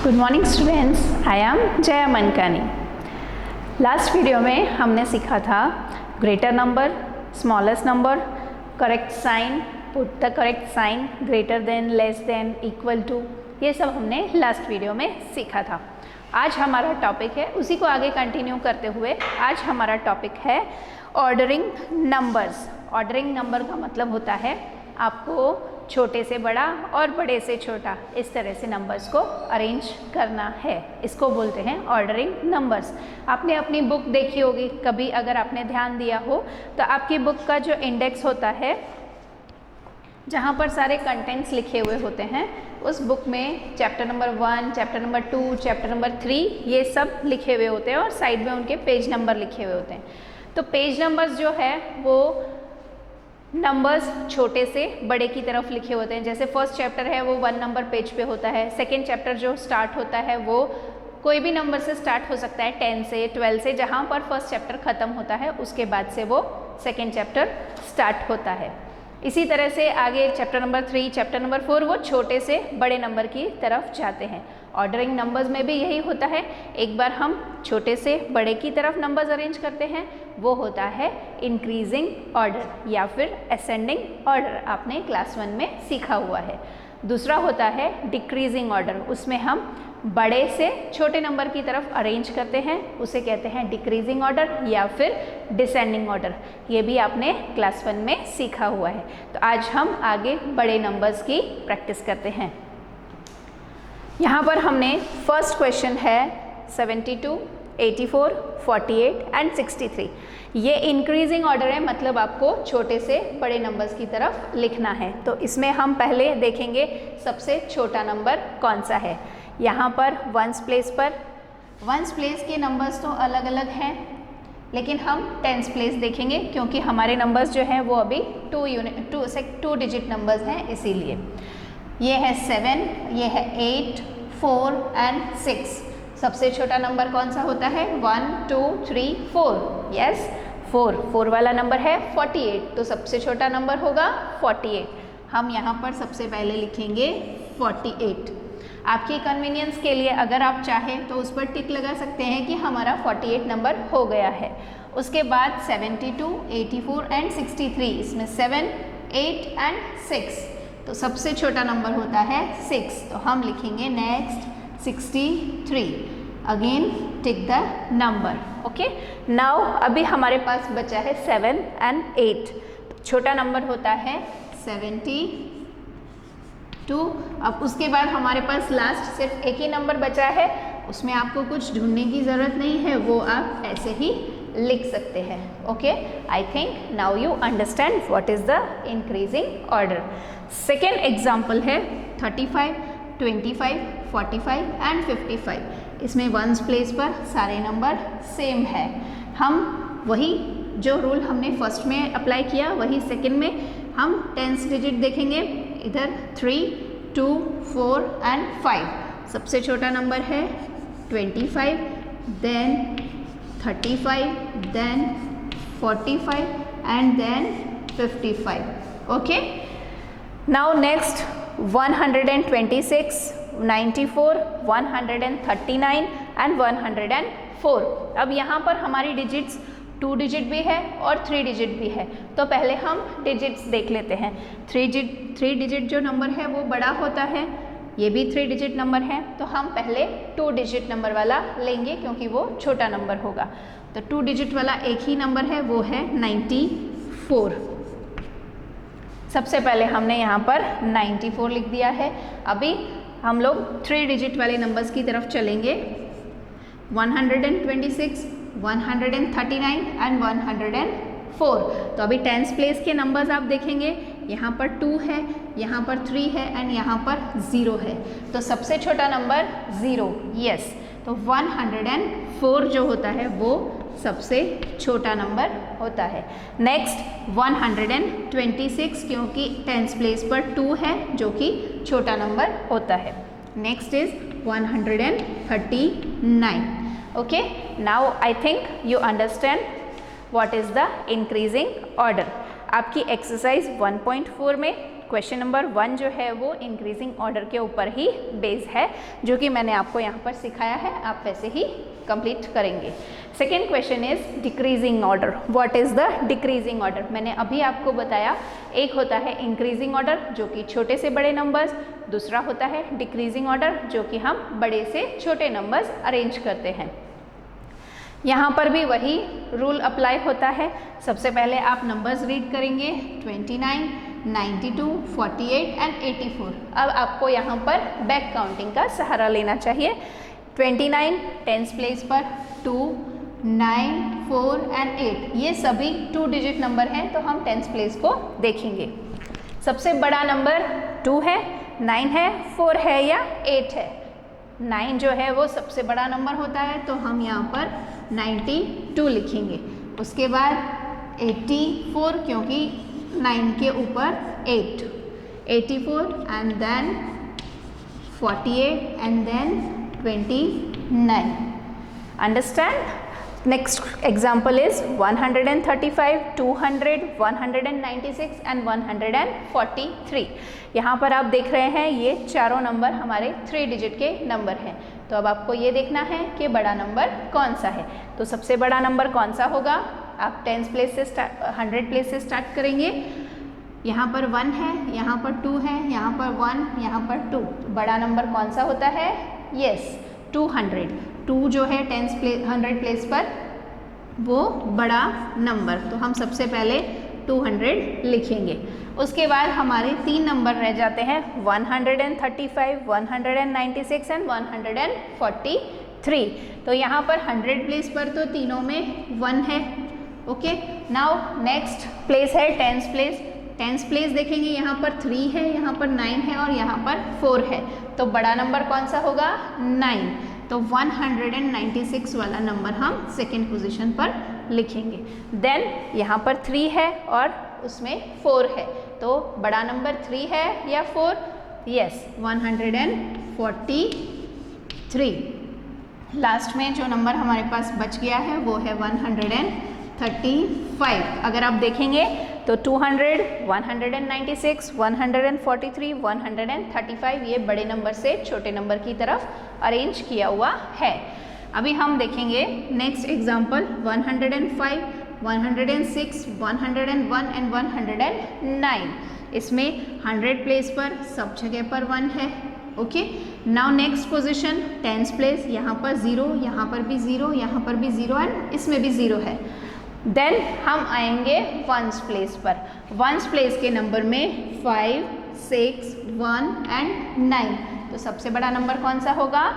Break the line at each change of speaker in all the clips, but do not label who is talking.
Good morning students, I am Jaya Mankani. Last video में हमने सीखा था greater number, smallest number, correct sign, put the correct sign, greater than, less than, equal to, ये सब हमने last video में सीखा था। आज हमारा टॉपिक है, उसी को आगे कंटिन्यू करते हुए आज हमारा टॉपिक है ऑर्डरिंग नंबर्स। ऑर्डरिंग नंबर का मतलब होता है आपको छोटे से बड़ा और बड़े से छोटा इस तरह से नंबर्स को अरेंज करना है, इसको बोलते हैं ऑर्डरिंग नंबर्स। आपने अपनी बुक देखी होगी कभी, अगर आपने ध्यान दिया हो तो आपकी बुक का जो इंडेक्स होता है जहाँ पर सारे कंटेंट्स लिखे हुए होते हैं, उस बुक में chapter number 1, chapter number 2, chapter number 3 ये सब लिखे हुए होते हैं और साइड में उनके पेज नंबर लिखे हुए होते हैं। तो पेज नंबर्स जो है वो नंबर्स छोटे से बड़े की तरफ लिखे होते हैं। जैसे फर्स्ट चैप्टर है वो 1 नंबर पेज पे होता है। सेकंड चैप्टर जो स्टार्ट होता है वो कोई भी नंबर से स्टार्ट हो सकता है, 10 से 12 से, जहाँ पर फर्स्ट चैप्टर ख़त्म होता है उसके बाद से वो सेकंड चैप्टर स्टार्ट होता है। इसी तरह से आगे चैप्टर नंबर 3, चैप्टर नंबर 4 वो छोटे से बड़े नंबर की तरफ जाते हैं। ऑर्डरिंग नंबर्स में भी यही होता है, एक बार हम छोटे से बड़े की तरफ नंबर्स अरेंज करते हैं, वो होता है इंक्रीजिंग ऑर्डर या फिर असेंडिंग ऑर्डर, आपने क्लास 1 में सीखा हुआ है। दूसरा होता है डिक्रीजिंग ऑर्डर, उसमें हम बड़े से छोटे नंबर की तरफ अरेंज करते हैं, उसे कहते हैं डिक्रीजिंग ऑर्डर या फिर डिसेंडिंग ऑर्डर। ये भी आपने क्लास 1 में सीखा हुआ है। तो आज हम आगे बड़े नंबर्स की प्रैक्टिस करते हैं। यहाँ पर हमने फर्स्ट क्वेश्चन है 72, 84, 48 एंड 63। ये इंक्रीजिंग ऑर्डर है, मतलब आपको छोटे से बड़े नंबर्स की तरफ लिखना है। तो इसमें हम पहले देखेंगे सबसे छोटा नंबर कौन सा है। यहाँ पर वंस प्लेस पर, वंस प्लेस के नंबर्स तो अलग अलग हैं, लेकिन हम टेंस प्लेस देखेंगे क्योंकि हमारे नंबर्स जो हैं वो अभी 2 डिजिट नंबर्स हैं, इसीलिए। ये है 7, ये है 8, 4 एंड 6। सबसे छोटा नंबर कौन सा होता है? 1, 2, 3, 4। यस, 4 वाला नंबर है 48, तो सबसे छोटा नंबर होगा 48। हम यहाँ पर सबसे पहले लिखेंगे 48। आपकी कन्वीनियंस के लिए अगर आप चाहें तो उस पर टिक लगा सकते हैं कि हमारा 48 नंबर हो गया है। उसके बाद 72, 84 एंड 63, इसमें 7, 8 एंड 6, तो सबसे छोटा नंबर होता है 6, तो हम लिखेंगे next 63। Again tick the number. Okay, now अभी हमारे पास बचा है 7 एंड 8, छोटा नंबर होता है 72। अब उसके बाद हमारे पास लास्ट सिर्फ एक ही नंबर बचा है, उसमें आपको कुछ ढूंढने की ज़रूरत नहीं है, वो आप ऐसे ही लिख सकते हैं। Okay, I think now you understand what is the increasing order. Second example है 35, 25, 45 एंड 55। इसमें वंस प्लेस पर सारे नंबर सेम है। हम वही जो रूल हमने फर्स्ट में अप्लाई किया वही सेकेंड में हम टेंस डिजिट देखेंगे। इधर 3, 2, 4 एंड 5। सबसे छोटा नंबर है 25, then 35, then 45 and then 55। Okay, now next 126, 94, 139 and 104। अब यहाँ पर हमारी डिजिट्स 2 डिजिट भी है और 3 डिजिट भी है, तो पहले हम डिजिट्स देख लेते हैं। 3 डिजिट जो नंबर है वो बड़ा होता है, ये भी 3 डिजिट नंबर है, तो हम पहले 2 डिजिट नंबर वाला लेंगे क्योंकि वो छोटा नंबर होगा। तो 2 डिजिट वाला एक ही नंबर है, वो है 94। सबसे पहले हमने यहाँ पर 94 लिख दिया है। अभी हम लोग 3 डिजिट वाले नंबर्स की तरफ चलेंगे। 126, 139 एंड 104। तो अभी टेंस प्लेस के नंबर्स आप देखेंगे, यहाँ पर 2 है, यहाँ पर 3 है एंड यहाँ पर 0 है, तो सबसे छोटा नंबर 0। यस, तो 104 जो होता है वो सबसे छोटा नंबर होता है। नेक्स्ट 126, क्योंकि टेंस प्लेस पर 2 है जो कि छोटा नंबर होता है। Next is 139। Okay, now I think you understand what is the increasing order. आपकी एक्सरसाइज 1.4 में क्वेश्चन नंबर 1 जो है वो इंक्रीजिंग ऑर्डर के ऊपर ही बेस्ड है, जो कि मैंने आपको यहाँ पर सिखाया है, आप वैसे ही कंप्लीट करेंगे। Second question is decreasing order. What is the decreasing order? मैंने अभी आपको बताया, एक होता है इंक्रीजिंग ऑर्डर जो कि छोटे से बड़े नंबर्स, दूसरा होता है डिक्रीजिंग ऑर्डर जो कि हम बड़े से छोटे नंबर्स अरेंज करते हैं। यहाँ पर भी वही रूल अप्लाई होता है। सबसे पहले आप नंबर्स रीड करेंगे 29, 92, 48 एंड 84। अब आपको यहाँ पर बैक काउंटिंग का सहारा लेना चाहिए। 29 टेंस प्लेस पर 2, 9, 4 एंड 8, ये सभी 2 डिजिट नंबर हैं, तो हम टेंस प्लेस को देखेंगे। सबसे बड़ा नंबर 2 है, 9 है, 4 है या 8 है। 9 जो है वो सबसे बड़ा नंबर होता है, तो हम यहाँ पर 92 लिखेंगे। उसके बाद 84 क्योंकि 9 के ऊपर 8, 84 and then 48 and then 29। Understand? Next example is 135, 200, 196 and 143। यहाँ पर आप देख रहे हैं ये चारों नंबर हमारे 3 डिजिट के नंबर हैं। तो अब आपको ये देखना है कि बड़ा नंबर कौन सा है। तो सबसे बड़ा नंबर कौन सा होगा? आप 10 प्लेस से 100 प्लेस से स्टार्ट करेंगे। यहाँ पर 1 है, यहाँ पर 2 है, यहाँ पर 1, यहाँ पर 2। तो बड़ा नंबर कौन सा होता है? यस, 200। 2 जो है 100 प्लेस पर वो बड़ा नंबर, तो हम सबसे पहले 200 लिखेंगे। उसके बाद हमारे 3 नंबर रह जाते हैं 135, 196 एंड 143। तो यहाँ पर 100 प्लेस पर तो तीनों में 1 है। ओके, नाउ नेक्स्ट प्लेस है 10th प्लेस। 10th प्लेस देखेंगे, यहाँ पर 3 है, यहाँ पर 9 है और यहाँ पर 4 है। तो बड़ा नंबर कौन सा होगा? 9। तो 196 वाला नंबर हम सेकेंड पोजीशन पर लिखेंगे। देन यहाँ पर 3 है और उसमें 4 है, तो बड़ा नंबर 3 है या 4? यस, 143। लास्ट में जो नंबर हमारे पास बच गया है वो है 135। अगर आप देखेंगे तो 200, 196, 143, 135 ये बड़े नंबर से छोटे नंबर की तरफ अरेंज किया हुआ है। अभी हम देखेंगे नेक्स्ट एग्जाम्पल 105, 106, 101 एंड 109। इसमें 100 प्लेस पर सब जगह पर 1 है। Okay, now next position 10th place, यहाँ पर 0, यहाँ पर भी 0, यहाँ पर भी 0 एंड इसमें भी 0 है। देन हम आएंगे 1st प्लेस पर। 1st प्लेस के नंबर में 5, 6, 1 एंड 9। तो सबसे बड़ा नंबर कौन सा होगा?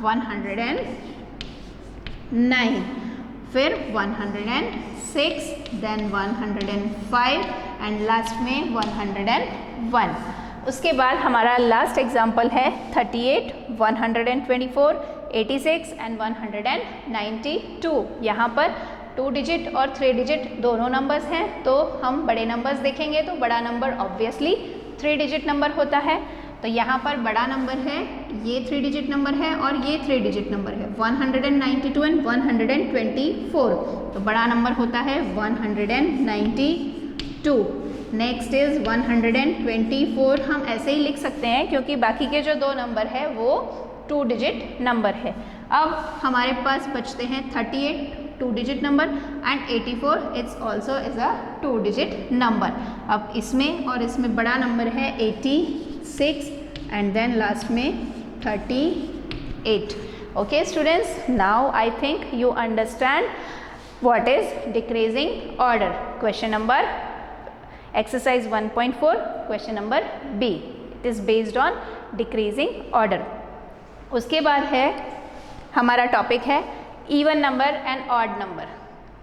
109, फिर 106, देन 105 एंड लास्ट में 101। उसके बाद हमारा लास्ट एग्जाम्पल है 38, 124, 86 एंड 192। यहाँ पर 2 डिजिट और 3 डिजिट दोनों नंबर्स हैं, तो हम बड़े नंबर्स देखेंगे तो बड़ा नंबर ऑब्वियसली 3 डिजिट नंबर होता है। तो यहाँ पर बड़ा नंबर है, ये 3 डिजिट नंबर है और ये 3 डिजिट नंबर है 192 एंड 124। तो बड़ा नंबर होता है 192। Next is 124। हम ऐसे ही लिख सकते हैं क्योंकि बाकी के जो 2 नंबर है वो 2 डिजिट नंबर है। अब हमारे पास बचते हैं 38 2 digit number and 84 it's also is a 2 digit number. अब इसमें और इसमें बड़ा नंबर है 86 एंड देन लास्ट में 38। Okay students, now I think you understand what is decreasing order. Question number exercise 1.4 question number B, it is based on decreasing order. उसके बाद है हमारा टॉपिक है even number and odd number.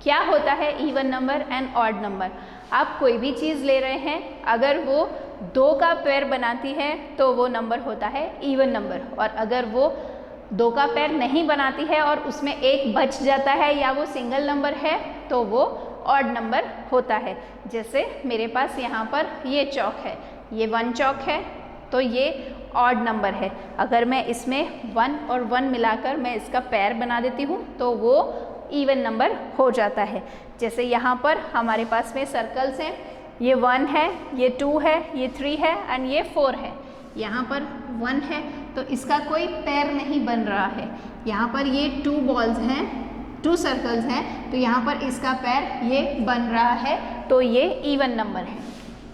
क्या होता है even number and odd number? आप कोई भी चीज़ ले रहे हैं, अगर वो 2 का पेयर बनाती है तो वो नंबर होता है इवन नंबर, और अगर वो 2 का पेयर नहीं बनाती है और उसमें 1 बच जाता है या वो सिंगल नंबर है तो वो ऑड नंबर होता है। जैसे मेरे पास यहाँ पर ये चौक है, ये 1 चौक है, तो ये ऑड नंबर है। अगर मैं इसमें 1 और 1 मिलाकर मैं इसका पेयर बना देती हूँ तो वो इवन नंबर हो जाता है। जैसे यहाँ पर हमारे पास में सर्कल्स हैं, ये 1 है, ये 2 है, ये 3 है एंड ये 4 है। यहाँ पर 1 है तो इसका कोई पैर नहीं बन रहा है। यहाँ पर ये 2 बॉल्स हैं, 2 सर्कल्स हैं, तो यहाँ पर इसका पैर ये बन रहा है, तो ये इवन नंबर है।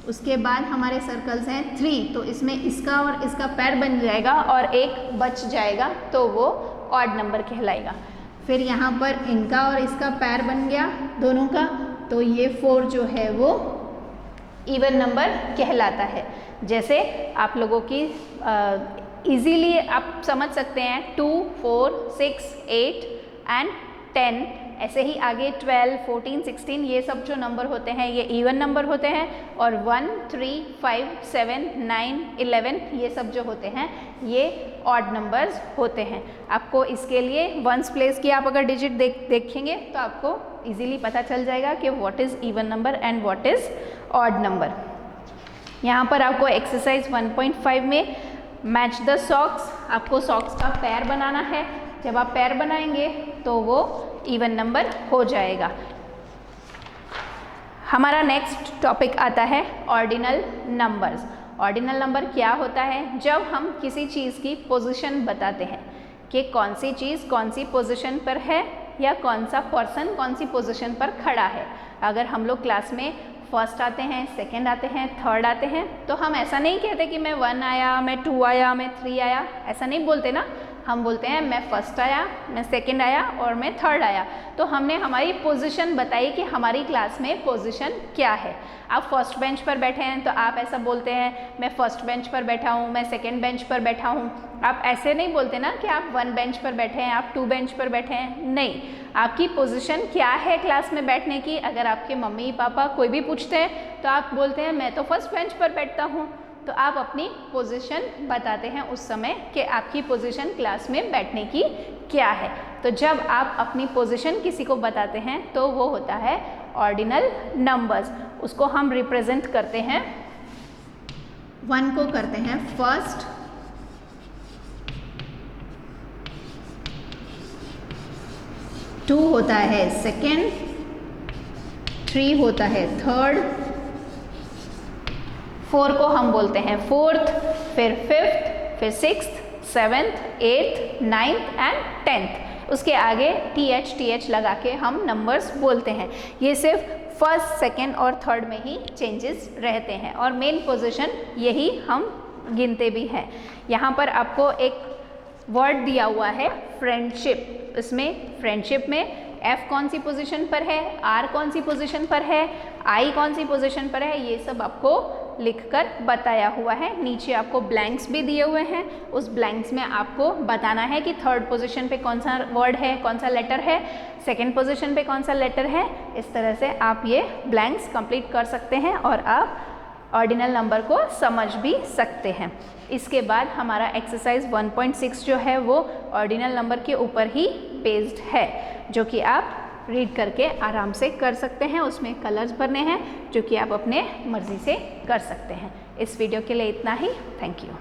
उसके बाद हमारे सर्कल्स हैं 3, तो इसमें इसका और इसका पैर बन जाएगा और एक बच जाएगा, तो वो ऑड नंबर कहलाएगा। फिर यहाँ पर इनका और इसका पैर बन गया दोनों का, तो ये 4 जो है वो इवन नंबर कहलाता है। जैसे आप लोगों की इजीली आप समझ सकते हैं 2, 4, 6, 8 एंड 10, ऐसे ही आगे 12, 14, 16 ये सब जो नंबर होते हैं ये इवन नंबर होते हैं, और 1, 3, 5, 7, 9, 11 ये सब जो होते हैं ये ऑड नंबर्स होते हैं। आपको इसके लिए वंस प्लेस की आप अगर डिजिट देखेंगे तो आपको इजीली पता चल जाएगा कि what is even number and what is odd number. यहाँ पर आपको एक्सरसाइज 1.5 में मैच द सॉक्स, आपको सॉक्स का पैर बनाना है। जब आप पैर बनाएंगे तो वो इवन नंबर हो जाएगा। हमारा नेक्स्ट टॉपिक आता है ऑर्डिनल नंबर्स। ऑर्डिनल नंबर क्या होता है? जब हम किसी चीज़ की पोजीशन बताते हैं कि कौन सी चीज़ कौन सी पोजीशन पर है या कौन सा पर्सन कौन सी पोजीशन पर खड़ा है। अगर हम लोग क्लास में फर्स्ट आते हैं, सेकंड आते हैं, थर्ड आते हैं, तो हम ऐसा नहीं कहते कि मैं 1 आया, मैं 2 आया, मैं 3 आया, ऐसा नहीं बोलते ना। हम बोलते हैं मैं फर्स्ट आया, मैं सेकंड आया और मैं थर्ड आया। तो हमने हमारी पोजीशन बताई कि हमारी क्लास में पोजीशन क्या है। आप फर्स्ट बेंच पर बैठे हैं तो आप ऐसा बोलते हैं मैं फर्स्ट बेंच पर बैठा हूँ, मैं सेकंड बेंच पर बैठा हूँ। आप ऐसे नहीं बोलते ना कि आप 1 बेंच पर बैठे हैं, आप 2 बेंच पर बैठे हैं। नहीं, आपकी पोजीशन क्या है क्लास में बैठने की। अगर आपके मम्मी पापा कोई भी पूछते हैं तो आप बोलते हैं मैं तो फर्स्ट बेंच पर बैठता हूँ। तो आप अपनी पोजीशन बताते हैं उस समय कि आपकी पोजीशन क्लास में बैठने की क्या है। तो जब आप अपनी पोजीशन किसी को बताते हैं तो वो होता है ऑर्डिनल नंबर्स। उसको हम रिप्रेजेंट करते हैं, 1 को करते हैं फर्स्ट, 2 होता है सेकेंड, 3 होता है थर्ड, 4 को हम बोलते हैं फोर्थ, फिर 5th, फिर 6th, 7th, 8th, 9th and 10th। उसके आगे TH लगा के हम नंबर्स बोलते हैं। ये सिर्फ फर्स्ट, सेकेंड और थर्ड में ही चेंजेस रहते हैं और मेन पोजीशन यही हम गिनते भी हैं। यहाँ पर आपको एक वर्ड दिया हुआ है फ्रेंडशिप। इसमें फ्रेंडशिप में F कौन सी पोजीशन पर है, R कौन सी पोजीशन पर है, I कौन सी पोजीशन पर है, ये सब आपको लिखकर बताया हुआ है। नीचे आपको ब्लैंक्स भी दिए हुए हैं, उस ब्लैंक्स में आपको बताना है कि थर्ड पोजीशन पे कौन सा वर्ड है, कौन सा लेटर है, सेकंड पोजीशन पे कौन सा लेटर है। इस तरह से आप ये ब्लैंक्स कंप्लीट कर सकते हैं और आप ऑर्डिनल नंबर को समझ भी सकते हैं। इसके बाद हमारा एक्सरसाइज 1.6 जो है वो ऑर्डिनल नंबर के ऊपर ही बेस्ड है, जो कि आप रीड करके आराम से कर सकते हैं। उसमें कलर्स भरने हैं जो कि आप अपने मर्ज़ी से कर सकते हैं। इस वीडियो के लिए इतना ही। Thank you.